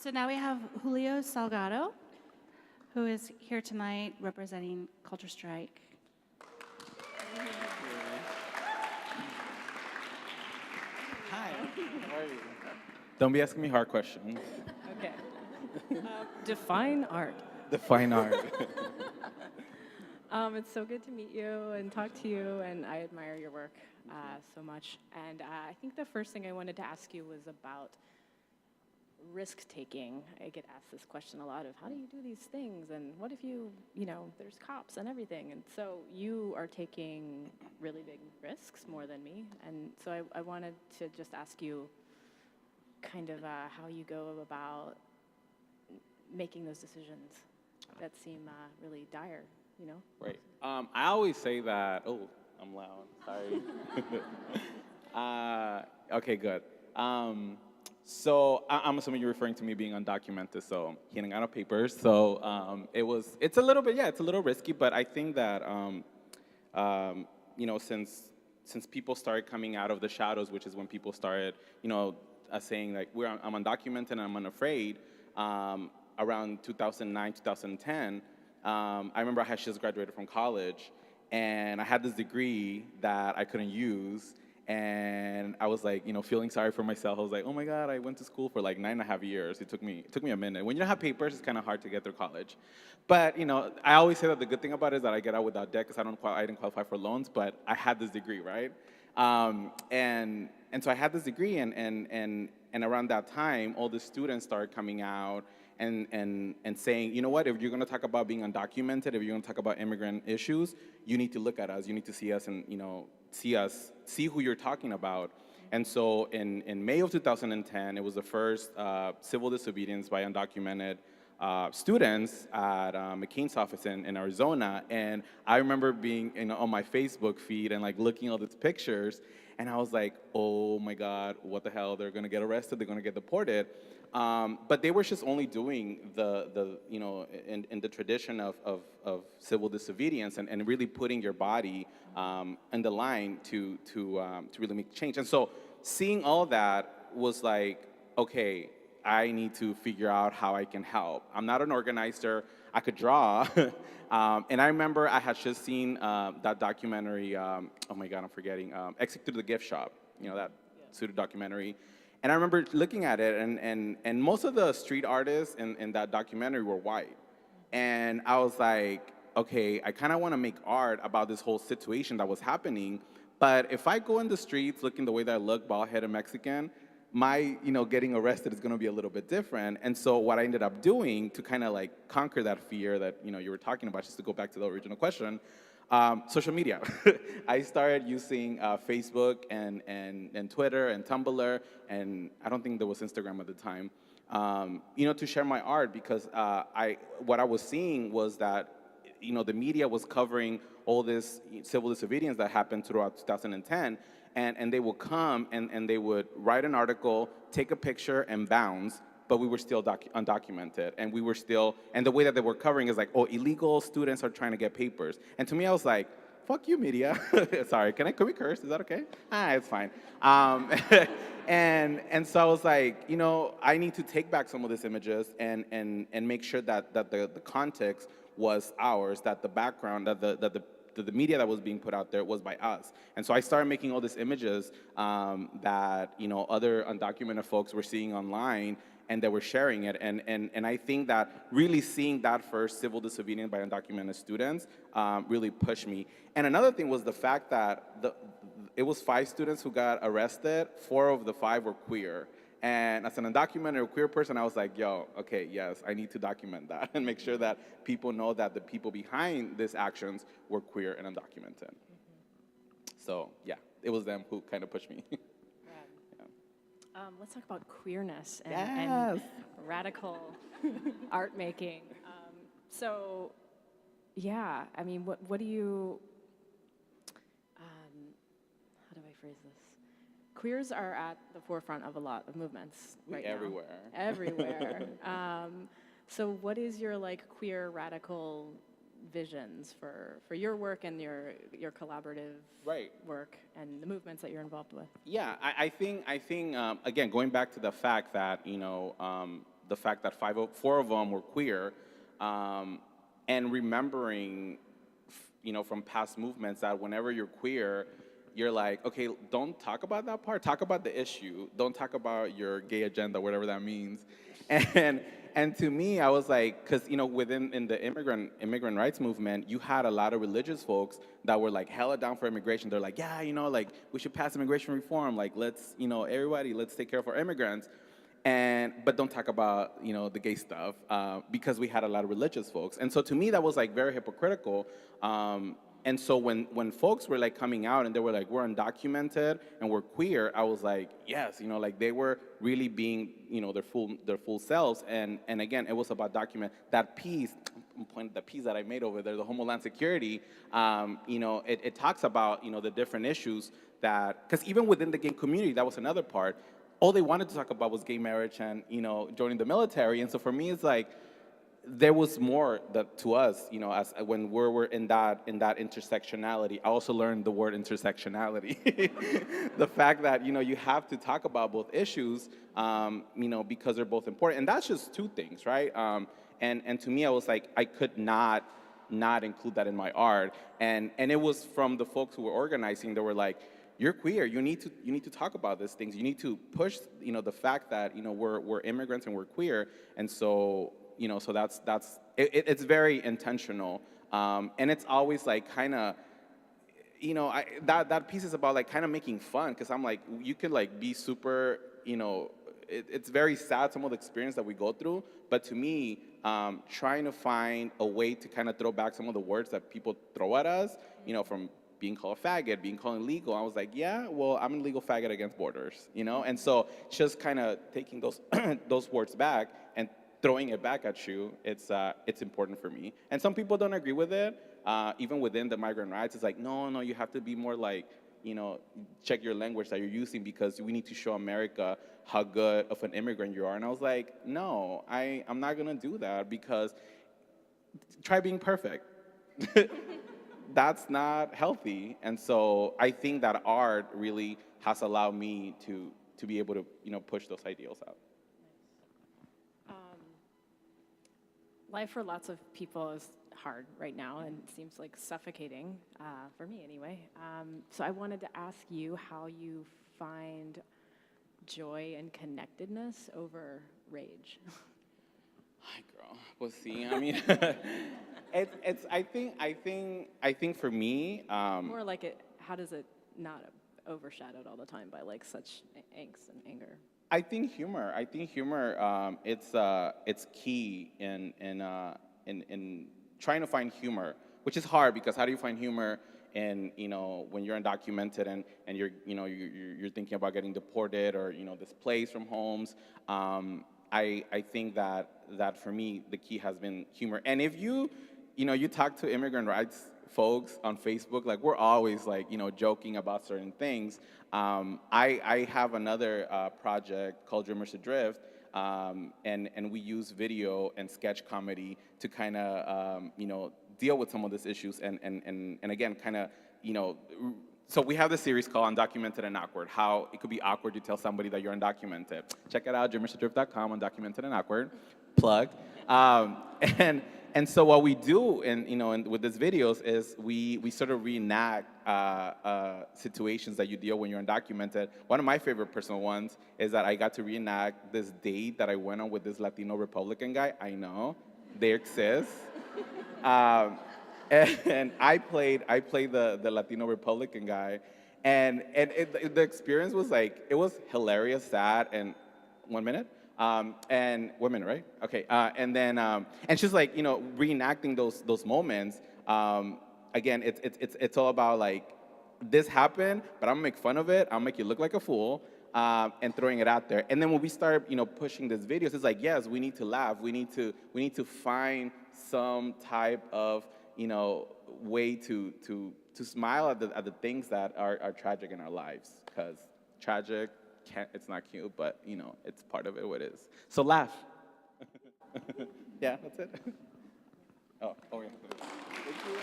So now we have Julio Salgado, who is here tonight representing Culture Strike. Hi, how are you? Don't be asking me hard questions. Okay. Define art. Define art. It's so good to meet you and talk to you, and I admire your work so much. And I think the first thing I wanted to ask you was about risk-taking. I get asked this question a lot of, how do you do these things? And what if there's cops and everything? And so you are taking really big risks, more than me. And so I wanted to just ask you kind of how you go about making those decisions that seem really dire, Right. I always say that, oh, I'm loud, sorry. Okay, good. So I'm assuming you're referring to me being undocumented, so getting out of papers. So it's a little bit, it's a little risky, but I think that, since people started coming out of the shadows, which is when people started, saying like, I'm undocumented and I'm unafraid, around 2009, 2010, I remember I had just graduated from college, and I had this degree that I couldn't use. And I was like, feeling sorry for myself. I was like, oh my God, I went to school for like 9.5 years. It took me a minute. When you don't have papers, it's kind of hard to get through college. But, I always say that the good thing about it is that I get out without debt because I didn't qualify for loans, but I had this degree, right? And so I had this degree, and around that time, all the students started coming out and saying, you know what, if you're going to talk about being undocumented, if you're going to talk about immigrant issues, you need to look at us, you need to see us, and see who you're talking about. And so in May of 2010, it was the first civil disobedience by undocumented students at McCain's office in Arizona. And I remember being on my Facebook feed and like looking at all these pictures, and I was like, oh my God, what the hell? They're gonna get arrested, they're gonna get deported. But they were just only doing in the tradition of civil disobedience and really putting your body in the line to really make change. And so seeing all that was like, okay, I need to figure out how I can help. I'm not an organizer. I could draw. And I remember I had just seen that documentary, oh my God, I'm forgetting, Exit Through the Gift Shop, that pseudo documentary. And I remember looking at it, and most of the street artists in that documentary were white. And I was like, okay, I kind of want to make art about this whole situation that was happening, but if I go in the streets looking the way that I look, bald-headed Mexican, my getting arrested is going to be a little bit different. And so what I ended up doing to kind of like conquer that fear that you were talking about, just to go back to the original question, social media. I started using Facebook and Twitter and Tumblr, and I don't think there was Instagram at the time, to share my art, because what I was seeing was that the media was covering all this civil disobedience that happened throughout 2010, and they would come and they would write an article, take a picture, and bounce, but we were still undocumented, and we were still, and the way that they were covering is like, oh, illegal students are trying to get papers. And to me, I was like, fuck you, media. Sorry, can we curse? Is that okay? It's fine. And so I was like, I need to take back some of these images and make sure that the context was ours, that the background, that the media that was being put out there was by us. And so I started making all these images that other undocumented folks were seeing online, and they were sharing it. And I think that really seeing that first civil disobedience by undocumented students really pushed me. And another thing was the fact that it was 5 students who got arrested. 4 of the 5 were queer. And as an undocumented or queer person, I was like, yo, okay, yes, I need to document that and make sure that people know that the people behind these actions were queer and undocumented. So yeah, it was them who kind of pushed me. Let's talk about queerness and radical art making. So, yeah, I mean, what do you, how do I phrase this? Queers are at the forefront of a lot of movements right now. Everywhere. So what is your queer radical visions for your work and your collaborative work and the movements that you're involved with? Yeah, I think again, going back to the fact that the fact that four of them were queer, and remembering, from past movements that whenever you're queer, you're like, okay, don't talk about that part. Talk about the issue. Don't talk about your gay agenda, whatever that means. And to me, I was like, because within the immigrant rights movement, you had a lot of religious folks that were like hella down for immigration. They're like, yeah, like we should pass immigration reform. Like let's, everybody, let's take care of our immigrants. But don't talk about, the gay stuff, because we had a lot of religious folks. And so to me, that was like very hypocritical. And so when folks were like coming out and they were like, we're undocumented and we're queer, I was like, yes, like they were really being, their full selves. And again, it was about document that piece. The piece that I made over there, the Homeland Security, it talks about, the different issues that, because even within the gay community, that was another part. All they wanted to talk about was gay marriage and, joining the military. And so for me, it's like, there was more that to us, as when we're in that intersectionality. I also learned the word intersectionality. The fact that, you have to talk about both issues, because they're both important. And that's just two things, right? And to me, I was like, I could not include that in my art. And it was from the folks who were organizing, they were like, you're queer. You need to talk about these things. You need to push, the fact that, we're immigrants and we're queer. And so, so it's very intentional. And it's always like kind of, that piece is about like kind of making fun, because I'm like, you could like be super, it's very sad, some of the experience that we go through. But to me, trying to find a way to kind of throw back some of the words that people throw at us, from being called a faggot, being called illegal. I was like, yeah, well, I'm an illegal faggot against borders, And so just kind of taking those those words back and throwing it back at you, it's important for me. And some people don't agree with it. Even within the migrant rights, it's like, no, you have to be more like, check your language that you're using, because we need to show America how good of an immigrant you are. And I was like, no, I'm not gonna do that, because try being perfect. That's not healthy. And so I think that art really has allowed me to be able to, push those ideals out. Life for lots of people is hard right now and seems like suffocating, for me anyway. So I wanted to ask you how you find joy and connectedness over rage. Hi, girl. Well, see, I mean, I think for me, More like it. How does it not overshadowed all the time by like such angst and anger? I think humor. It's key in trying to find humor, which is hard, because how do you find humor in when you're undocumented and you're thinking about getting deported or displaced from homes. I think that for me the key has been humor. And if you talk to immigrant rights folks on Facebook, like we're always like joking about certain things. I have another project called Dreamers Adrift, and we use video and sketch comedy to kind of deal with some of these issues and again kind of so we have this series called Undocumented and Awkward, how it could be awkward to tell somebody that you're undocumented. Check it out, dreamersadrift.com, Undocumented and Awkward, plug. And so what we do with these videos is we sort of reenact situations that you deal when you're undocumented. One of my favorite personal ones is that I got to reenact this date that I went on with this Latino Republican guy. I know, they exist. And I played the Latino Republican guy, and the experience was like, it was hilarious, sad, and 1 minute. And 1 minute, right? Okay. And then and she's like, reenacting those moments. Again, it's all about like, this happened, but I'm gonna make fun of it. I'll make you look like a fool, and throwing it out there. And then when we start, pushing these videos, it's like, yes, we need to laugh. We need to find some type of, way to smile at the things that are tragic in our lives, because tragic. It's not cute, but it's part of it. What it is. So laugh. Yeah, that's it. Oh, yeah. Thank you.